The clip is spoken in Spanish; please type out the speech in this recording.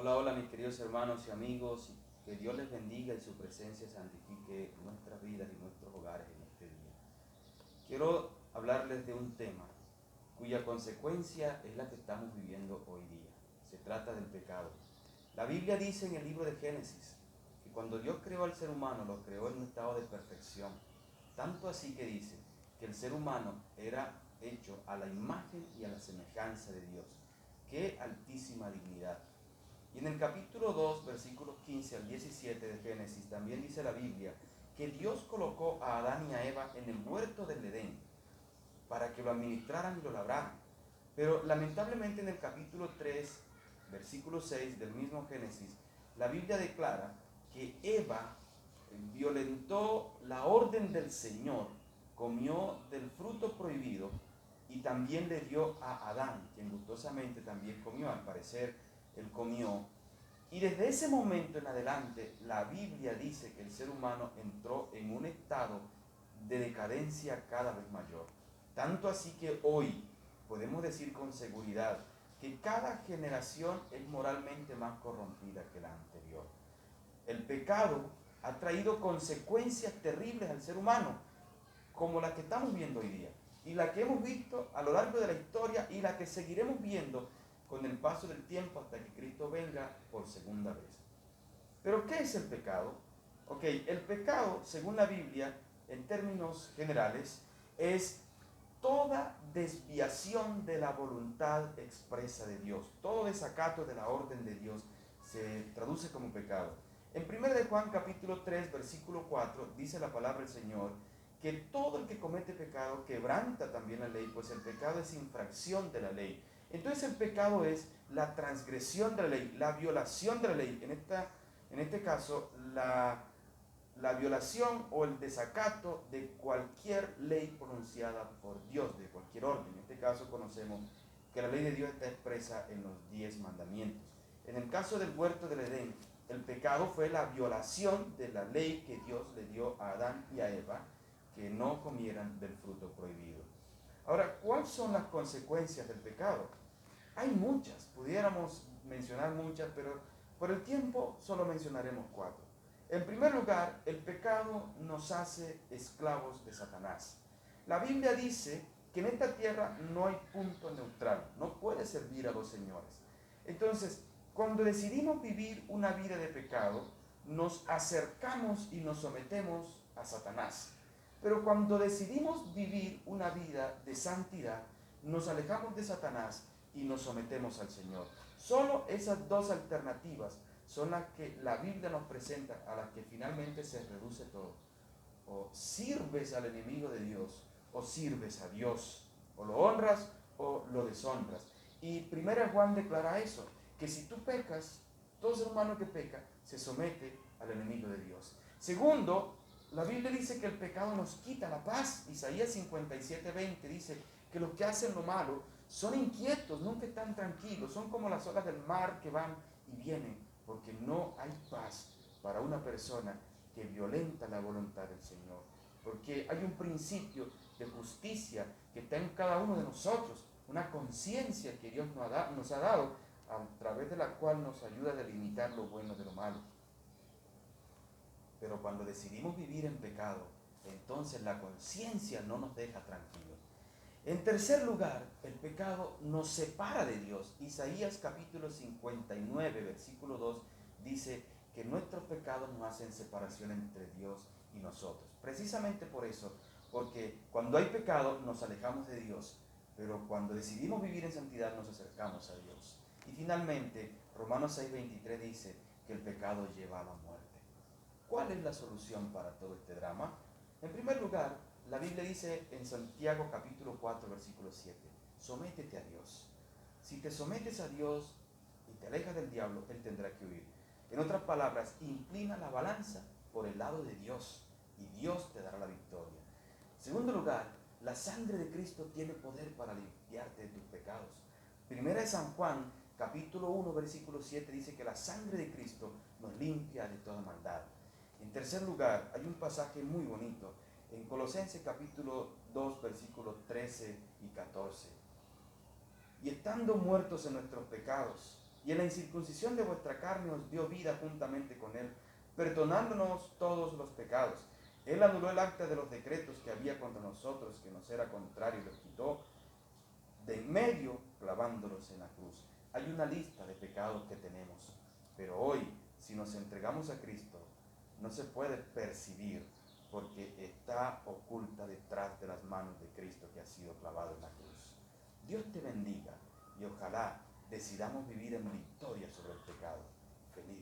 Hola, hola mis queridos hermanos y amigos, que Dios les bendiga y su presencia santifique nuestras vidas y nuestros hogares en este día. Quiero hablarles de un tema cuya consecuencia es la que estamos viviendo hoy día. Se trata del pecado. La Biblia dice en el libro de Génesis que cuando Dios creó al ser humano, lo creó en un estado de perfección. Tanto así que dice que el ser humano era hecho a la imagen y a la semejanza de Dios. ¡Qué altísima dignidad! Y en el capítulo 2, versículos 15 al 17 de Génesis, también dice la Biblia que Dios colocó a Adán y a Eva en el huerto del Edén para que lo administraran y lo labraran. Pero lamentablemente en el capítulo 3, versículo 6 del mismo Génesis, la Biblia declara que Eva violentó la orden del Señor, comió del fruto prohibido y también le dio a Adán, quien gustosamente también comió. Al parecer él comió. Y desde ese momento en adelante, la Biblia dice que el ser humano entró en un estado de decadencia cada vez mayor. Tanto así que hoy podemos decir con seguridad que cada generación es moralmente más corrompida que la anterior. El pecado ha traído consecuencias terribles al ser humano, como la que estamos viendo hoy día, y la que hemos visto a lo largo de la historia y la que seguiremos viendo con el paso del tiempo hasta que Cristo venga por segunda vez. Pero ¿qué es el pecado? Ok, el pecado, según la Biblia, en términos generales, es toda desviación de la voluntad expresa de Dios, todo desacato de la orden de Dios se traduce como pecado. En 1 de Juan capítulo 3, versículo 4, dice la palabra del Señor que todo el que comete pecado quebranta también la ley, pues el pecado es infracción de la ley. Entonces el pecado es la transgresión de la ley, la violación de la ley. En este caso, la violación o el desacato de cualquier ley pronunciada por Dios, de cualquier orden. En este caso conocemos que la ley de Dios está expresa en los 10 mandamientos. En el caso del huerto del Edén, el pecado fue la violación de la ley que Dios le dio a Adán y a Eva, que no comieran del fruto prohibido. Ahora, ¿cuáles son las consecuencias del pecado? Hay muchas, pudiéramos mencionar muchas, pero por el tiempo solo mencionaremos 4. En primer lugar, el pecado nos hace esclavos de Satanás. La Biblia dice que en esta tierra no hay punto neutral, no puede servir a dos señores. Entonces, cuando decidimos vivir una vida de pecado, nos acercamos y nos sometemos a Satanás. Pero cuando decidimos vivir una vida de santidad, nos alejamos de Satanás y nos sometemos al Señor. Solo esas dos alternativas son las que la Biblia nos presenta, a las que finalmente se reduce todo. O sirves al enemigo de Dios, o sirves a Dios. O lo honras o lo deshonras. Y 1 Juan declara eso, que si tú pecas, todo ser humano que peca se somete al enemigo de Dios. Segundo, la Biblia dice que el pecado nos quita la paz. Isaías 57:20 dice que los que hacen lo malo son inquietos, nunca están tranquilos, son como las olas del mar que van y vienen, porque no hay paz para una persona que violenta la voluntad del Señor. Porque hay un principio de justicia que está en cada uno de nosotros, una conciencia que Dios nos ha dado, a través de la cual nos ayuda a delimitar lo bueno de lo malo. Pero cuando decidimos vivir en pecado, entonces la conciencia no nos deja tranquilos. En tercer lugar, el pecado nos separa de Dios. Isaías capítulo 59, versículo 2, dice que nuestros pecados nos hacen separación entre Dios y nosotros. Precisamente por eso, porque cuando hay pecado nos alejamos de Dios, pero cuando decidimos vivir en santidad nos acercamos a Dios. Y finalmente, Romanos 6:23 dice que el pecado lleva a la muerte. ¿Cuál es la solución para todo este drama? En primer lugar, la Biblia dice en Santiago capítulo 4, versículo 7, sométete a Dios. Si te sometes a Dios y te alejas del diablo, Él tendrá que huir. En otras palabras, inclina la balanza por el lado de Dios y Dios te dará la victoria. En segundo lugar, la sangre de Cristo tiene poder para limpiarte de tus pecados. Primera de San Juan, capítulo 1, versículo 7, dice que la sangre de Cristo nos limpia de toda maldad. En tercer lugar, hay un pasaje muy bonito en Colosenses capítulo 2, versículos 13 y 14. Y estando muertos en nuestros pecados, y en la incircuncisión de vuestra carne os dio vida juntamente con él, perdonándonos todos los pecados. Él anuló el acta de los decretos que había contra nosotros, que nos era contrario, y los quitó de en medio, clavándolos en la cruz. Hay una lista de pecados que tenemos, pero hoy, si nos entregamos a Cristo, no se puede percibir porque está oculta detrás de las manos de Cristo que ha sido clavado en la cruz. Dios te bendiga y ojalá decidamos vivir en victoria sobre el pecado. Feliz